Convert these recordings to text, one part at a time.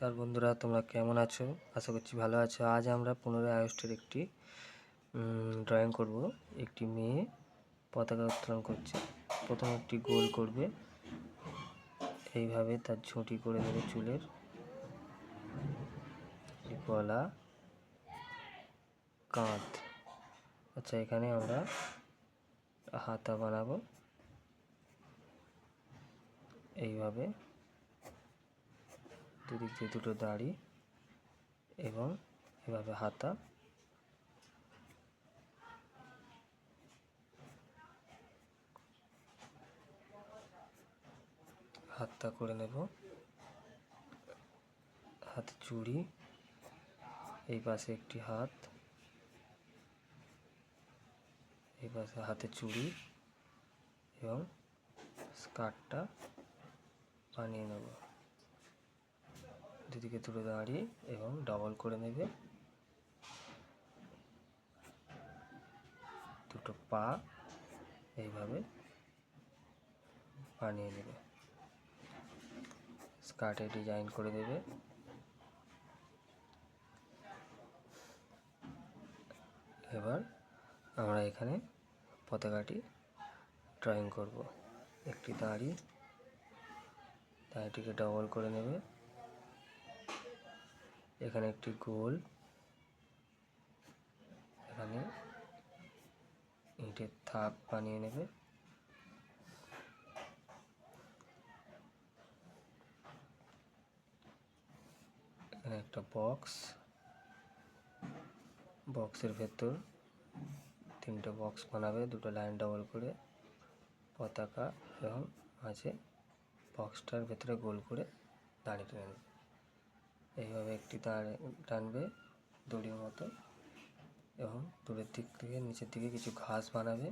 নমস্কার বন্ধুরা, তোমরা কেমন আছো? আশা করছি ভালো আছো। আজ আমরা 15ই আগস্টের একটি ড্রয়িং করব। একটি মেয়ে পতাকা উত্তোলন করছে। প্রথমে একটি গোল করবে, এইভাবে তার ঝুঁটি করে দেবে চুলের, গলা, কাঁধ। আচ্ছা, এখানে আমরা হাতা বানাবো এইভাবে, দুদিক দিয়ে দুটো দাড়ি এবং এভাবে হাতা। হাতটা করে নেব, হাতে চুড়ি, এই পাশে একটি হাত, এই পাশে হাতে চুড়ি এবং স্কার্টটা বানিয়ে নেব। দুদিকে দুটো দাঁড়ি এবং ডবল করে নেবে, দুটো পা এইভাবে বানিয়ে নেবে, স্কার্টে ডিজাইন করে দেবে। এবার আমরা এখানে পতাকাটি ড্রয়িং করব। একটি দাড়িটিকে ডবল করে নেবে, এখানে একটি গোল, এখানে ইটের থাক বানিয়ে নেবে, এখানে একটা বক্সের ভেতর তিনটে বক্স বানাবে, দুটো লাইন ডবল করে পতাকা, এবং মাঝে বক্সটার ভেতরে গোল করে দাড়ি টেনে নেবে। এইভাবে একটি দাঁড়ে টানবে দড়ির মতো, এবং দূরের দিক থেকে নিচের দিকে কিছু ঘাস বানাবে।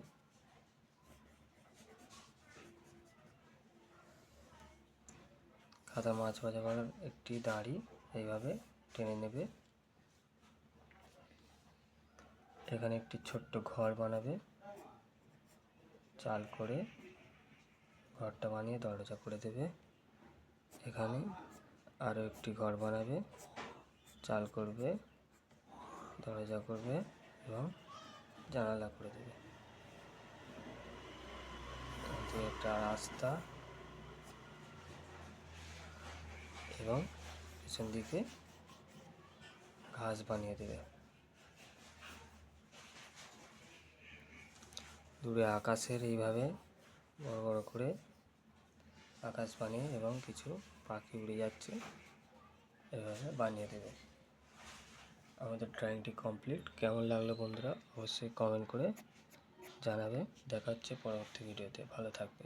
খাতা মাছ বাজাবার একটি দাড়ি এইভাবে টেনে নেবে। এখানে একটি ছোট্ট ঘর বানাবে, চাল করে ঘরটা বানিয়ে দরজা করে দেবে। এখানে আরও একটি ঘর বানাবে, চাল করবে, দরজা করবে এবং জানালা করে দেবে। একটা রাস্তা এবং পিছন দিকে ঘাস বানিয়ে দেবে। দূরে আকাশের এইভাবে বড় বড় করে আকাশ বানিয়ে এবং কিছু পাখি উড়ে যাচ্ছে এভাবে বানিয়ে দেবে। আমাদের ড্রয়িংটি কমপ্লিট। কেমন লাগলো বন্ধুরা অবশ্যই কমেন্ট করে জানাবে। দেখা হচ্ছে পরবর্তী ভিডিওতে। ভালো থাকবে।